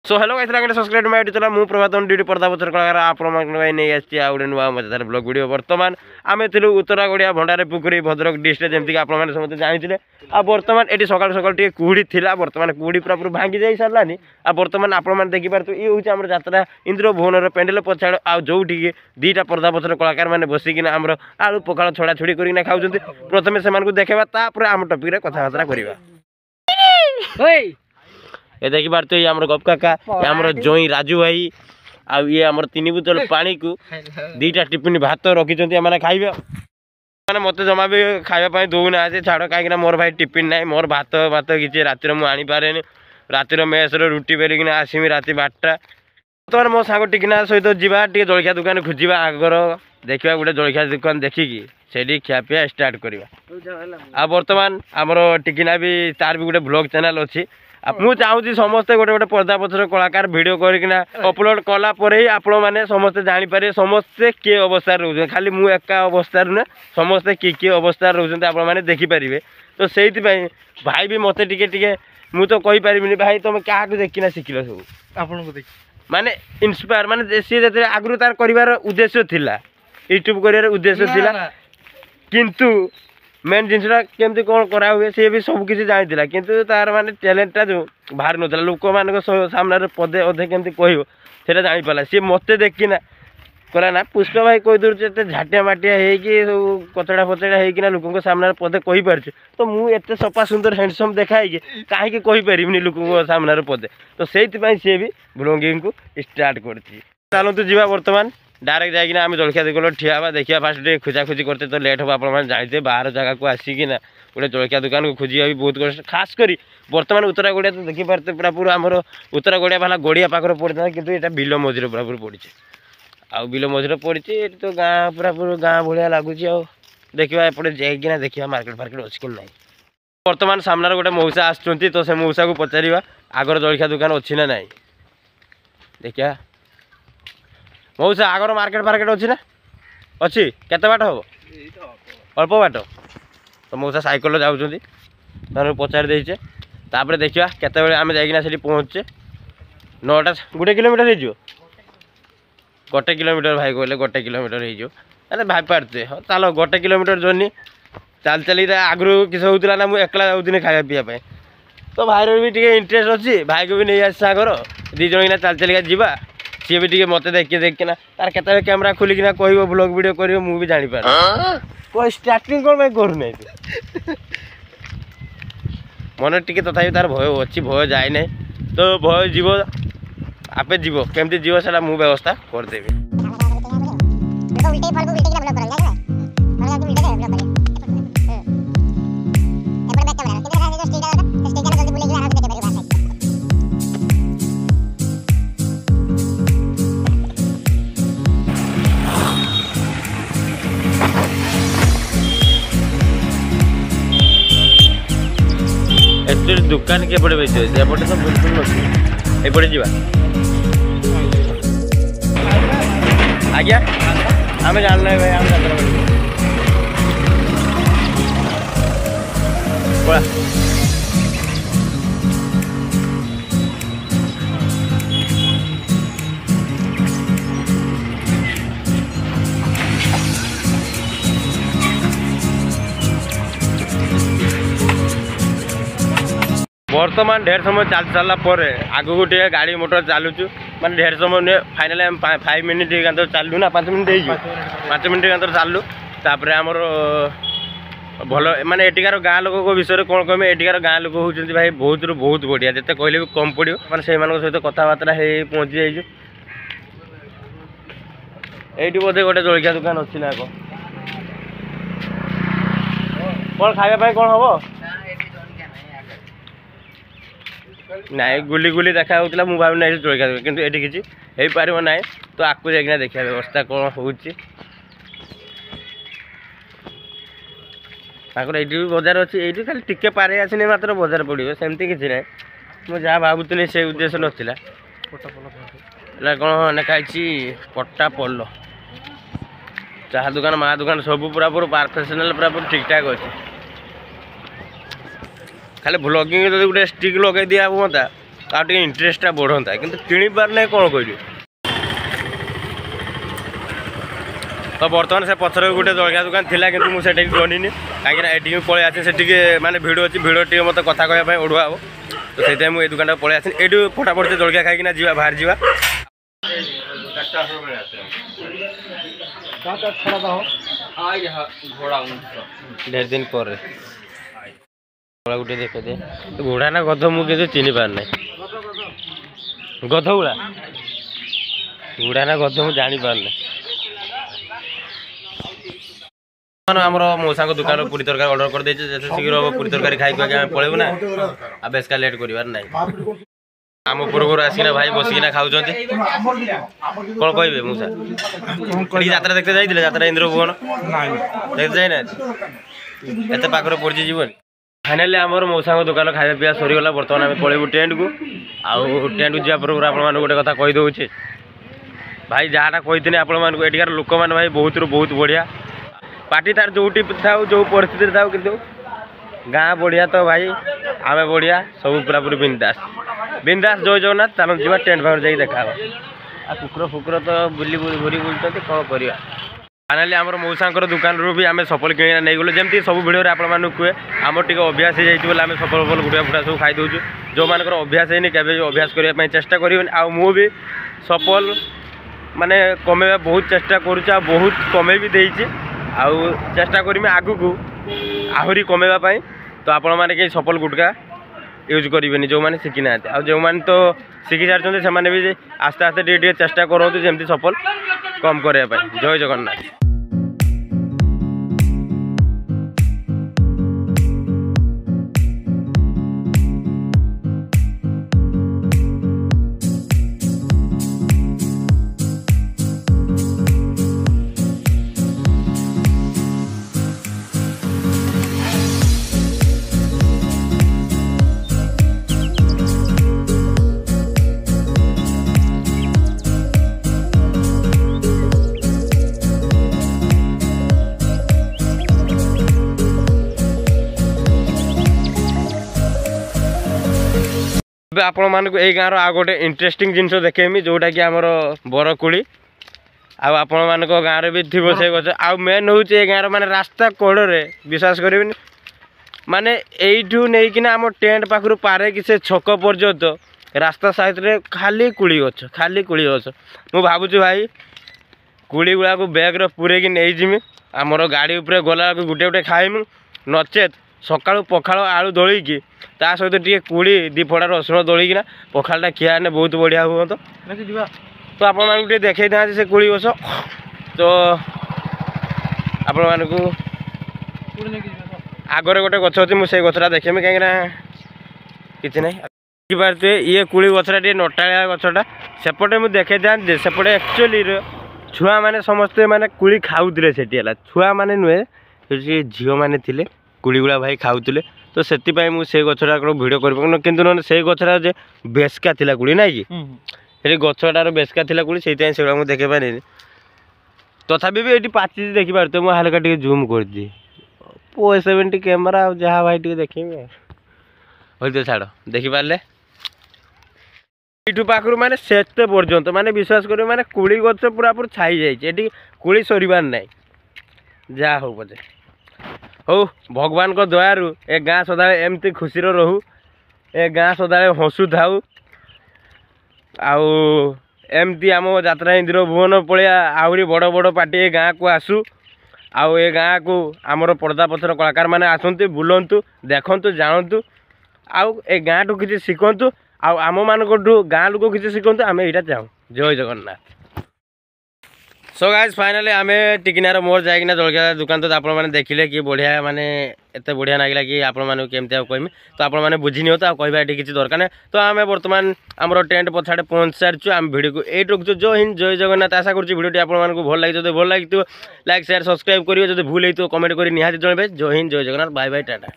So hello guys लागे subscribe my चला मु प्रभातन ड्यूटी पर्दा पत्र कलाकार आपण माने नै आछि आ उडे नुवा मजेदार ब्लॉग वीडियो वर्तमान आमे थिलु उत्तरा गडिया भंडारे पुकुरी भद्रक डिस्ट्रिक्ट जेमति कि आपण माने समते जानिथिले आ वर्तमान एटी सकाळ सकाळ टी कुहुडी थिला वर्तमान कुहुडी पूरा भांगी जाई सरलानी आ वर्तमान आपण माने देखि पारतु ई होछि हमर यात्रा इंद्र भुवन रे पेंडल पछाड़ आ जोठी कि दीटा पर्दा पत्र कलाकार माने बसी कि हमर आलू पखाळ छोड़ा छोड़ी करी ना खाउछन्ती प्रथमे से मानको देखेबा तापर हम टॉपिक रे कथा बातरा करिबा ओए ये देखी पारते ये हमर गप काका ये हमर जोई राजू भाई आ ये हमर तीन बोतल पानी को दीटा टिफिन भात रखी माने खाइबे माने मते जमा भी खाइबा पई दोना आसे छाड़ काई ना मोर भाई टिफिन नाही मोर भात भात किछि रातिर मु आनी पारेनी रातिर मेस रो रुटी बेली किना आसीमी राति 12टा तो मो सांग टिकना सहित जीवा टी जलखिया दुकान खोजिबा आगर देखिबा गुटे जलखिया दुकान देखिकी सेडी खियापिया स्टार्ट करबा आ वर्तमान हमर टिकना भी तार भी गुटे ब्लॉग चैनल अछि मुझे चाहूँ समस्ते गोटे गोटे पर्दा पत्र कलाकार वीडियो करना अपलोड कला ही आपण मैंने समस्ते जापर समस्ते किए अवस्था रोचे खाली मु एका अवस्था ना समस्ते किए अवस्था रोचे आपने देखिपारे तो से भाई भी मत टे मु तो कहीपरि भाई तुम क्या देखना शिखल सब आपको देख माने इन्स्पायर माने सी आगु तार कर उद्देश्य थिला यूट्यूब कर उद्देश्य थिला किंतु मेन जिनसा केमती कौन करा हुए सी भी सब किसी जानी किंतु तार माने टैलेंटा जो बाहर ना लोक मान सामने पदे अधे केमती कह से जानी पाला सी मत देखना करा ना पुष्पा भाई कही दूर झाटिया माटिया हो कचड़ा फचड़ा होना लोक सामने पदे कही पार्छ तो मुझे सफा सुंदर हैंडसम देखाई कहीं कहीपरि लोक सामने पदे तो से सी भी ब्लॉगिंग को स्टार्ट कर चलतु जा बर्तमान डायरेक्ट जाइना आम जलखिया दुकान ठिया देखिए फास्ट खोजाखोजी करते तो लेट हम आप जानते बाहर जगह को आसिकिना गोटे जलखिया दुकान को खोजा भी बहुत कष्ट खास कर बर्तमान उत्तरा गड़िया तो देखिपारे पूरा पूरा आमर उत्तरा गड़िया वाला गड़िया पाखर पड़ता कितु यहाँ बिल मझीरे पूरा पूरी पड़ी आउ बिल मझीरे पड़ी तो गाँ पूरा पूरा गाँ भाया लगुच देखा एपटे जाइना देखा मार्केट फार्केट अच्छी कि ना बर्तमान सामने गोटे मौसा आसुँच तो से मौसा को पचार आगर जलखिया दुकान अच्छी ना नाई देखिया मौसा आगर मार्केट फार्केट अच्छी ना अच्छी केते बाट हम अल्प बाट तो मौसा साइकेल जाऊँच पचार देचे तापर देखा केत आम जाइना पहुँचे 9टा गोटे किलोमीटर हो गोटे किलोमीटर भाई कहले गोटे किलोमीटर हो अरे भाई पार्थे हाँ चलो गोटे किलोमीटर जर्नी चल चली आगु किस होता ना मुझे एकला जाऊँ खाया पीवा तो भाई भी टे इंटरेस्ट अच्छी भाई को भी नहीं आस सागर दीज चल चलिका जावा सी भी टे मत देखना तार के कैमेरा खोलिकिना कह ब्लॉग वीडियो कर मुझे जापर कोई स्टार्टिंग कौन करूना मन टे तथा तार भय अच्छी भय जाए ना तो भय जीव आपे जीव केमती जीव से मुझे व्यवस्था करदेवी एक्चुअली दुकान के पड़े बेचे एपटे तो बिल्कुल नहीं एपटे जीवा आज्ञा आम जानना भाई आम बर्तमान ढेर समय चल सारा आगू टे गाड़ी मोटर चलुचु माने ढेर समय फाइनाल 5 मिनिट अंतर चलू ना 5 मिनिट 5 मिनिट अंतर चलू तापर आमर भल माने एटिकार गाँ लोक विषय कौन कहमें एटिकार गाँ लोक होती भाई बहुत बहुत बढ़िया जिते कहले भी कम पड़ो मैंने से सहित कथबार्ता हो पहुँची जाइए ये बोधे गोटे जलखिया दुकान अच्छी ना कौन खाया कौन हम नाई गुली गुली देखा होता मुझे भाव ना जलखिया दुकान कि किसी हो पार ना तो आपको जाइना देखा व्यवस्था कौन होकर ये बजार अच्छी ये खाली टिके पारे आसने मात्र बजार पड़ो सेमती किसी ना मुझे जहाँ भावुनी से उद्देश्य नाला कौन लिखाई पट्टा पल्ल चाहा दुकान मा दुकान सब पूरा पूरा प्रोफेशनल पूरा पूरा ठीक ठाक अच्छे खाली ब्लॉगिंग जो गोटे स्टिक लगे दिया हाँ टे इंटरेस्टा बढ़ता कि किणी पारना कौन कहली। तो बर्तमान से पथर गोटे जलखिया दुकान थिला कि मुझे गनी कहीं पलि आसे से माने भिड़ अच्छी भिड़ टे मत कथा कहवाई ओढ़ुआ हम तो से मुझे दुकान पलि आसी ये फटाफट से जलखिया खाई जा बाहर जा ढेर दिन पर गोटे देखे दे घोड़ा ना गध मुझे चिन्ह पार ना गध गुड़ा घोड़ा ना गध मुझे जानी पार ना आम मौसा दुकान पूरी तरकारी ऑर्डर कर देचे जैसे शीघ्र हम पूरी तरकारी खाई खाई पलैबू ना आ बेसका लेट करार ना आम पूर्व आसिना भाई बसिकिना खाऊँ कौन कहे मौसा यात्रा देखते जाइए यात्रा इंद्र भुवन देखते जाइना एत पाखर पड़ी जीवन फाइनाली आम मौसा दुकान खाया पीवा सरीगला बर्तमान आम पलैबू टेंट को आउ टेंट को जा पूर्व आप गोटे कथा कहीदे भाई जहाँटा कही आपण एटिकार लोक मैंने भाई बहुत बहुत बढ़िया पार्टी तार जो था जो परिस्थिति था कि गाँ बढ़िया तो भाई आम बढ़िया सब पूरा पूरी बिंदास बिंदास जय जगन्नाथ चलो जी टेंट फाउंड जा देखा आ कुकुर फुकुर तो बुली घूरी बुलते कौन करवा फाइनाली आम मौसा दुकान रू भी आम सफल किणा नहीं गलु जमी सब भिडियो आपको कहे आम टे अभ्यास हो जाए आम सफल सफल गुड़ा फुटा सब खाई दूँ जो मान अभ्यास है केवे अभ्यास करने चेष्टा करें आ भी सफल माने कमेवा बहुत चेष्टा करुचा बहुत कमे भी देती आउ चेष्टा करमी आगु को आहरी कमेवाई तो आपण मैंने कहीं सफल गुटका यूज करेंगे जो मैंने शिखी ना जो मैंने तो शिखी सारी से भी आस्ते आस्ते टे चेष्टा करूँ जमी सफल कम करने जय जगन्नाथ। आपण मानक ए गाँव आ गोटे इंटरेस्टिंग जिनस देखेमी जोटा कि आमर बरकुड़ी आपण मानक गाँव भी थी से गच आ मेन हूँ ए गाँव माने रास्ता कोड़े विश्वास करें माने यू नहीं आम टेंट पाखु पारे कि से छक पर्यंत रास्ता साइड रे खाली कुड़ी गछ मु भावुँ भाई कुड़ी गुड़ा को बैग पूरे कि नहीं जिमी आमर गाड़ी उपरे गला गोटे गोटे खाइमु नचेत सकाळु पखाल आलू दलिकी ता सहित टे कुड़ी दी फड़ा रसुण दलिकिना पखालटा खियाने बहुत बढ़िया हुआ तो आपण मानक देखई था से कुड़ी गछ तो आपण मानक आगरे गोटे गछ अच्छी मुझे गछटा देखेमी कहीं कि ना देखिपारे ये कुड़ी गछटा टे नटाया गछटा सेपटे मुझे देखई था सेपटे एक्चुअली छुआ मैंने समस्ते माने कुड़ी खाऊले से छुआ मैंने नुहे झील मैंने थे कुड़ी गुड़ा भाई खाऊले तो से गछटा भिडियो कर कि से गछटा जे बेसका थिला कुड़ी ना कि गछटार बेसका थिला कुड़ी से मुझे देखे पारे तथापि भी ये पाचि देखिपार तो मुझे हल्का टे जूम कर दी P70 कैमेरा जहाँ भाई टे देखेंगे हो तो छाड़ देखिपारे यू पाखु माने से पर्यंत माने विश्वास कर माने कुड़ी गछ पूरा पूरी छाई जाइए कुड़ी सर ना जहाँ हो पचे हो भगवान को दयारू ए गाँ सदा एमती खुशी रहू ए गाँ सदा हसु थाऊ आमती आम यात्रा इंद्र भुवन पलिया आहरी बड़ बड़ पार्टी ए गाँ को आसू आउ ए गाँ को आमर पर्दा पथर कलाकार मैंने आसतु बुलतु देखु जानतु आउ ए गाँ टू किसी शिखतु आम मानू गाँ लोक किसी शिखतु आम यहाँ चाहूँ जय जगन्नाथ। सो गाइस फाइनली आम टिकिनार मोर जाइना जलखिया दुकान तो आप देखिले कि बढ़िया माने एत बढ़िया लगे कि आपको केमती कहमी तो आपने बुझी नि तो कहवा ये किसी दरकार ना तो आम बर्तमान आम टेंट पछाड़े पहुँच सारी आम भिडियो को ये रखु जय हिंद जय जगन्नाथ। आशा करुँच भिडियो आपको भल लगे जो भल लगे लाइक शेयर सब्सक्राइब करेंगे जो भूल हो कमेंट कर निहाती जनइबे। जय हिंद जय जगन्नाथ बाय बाय टाटा।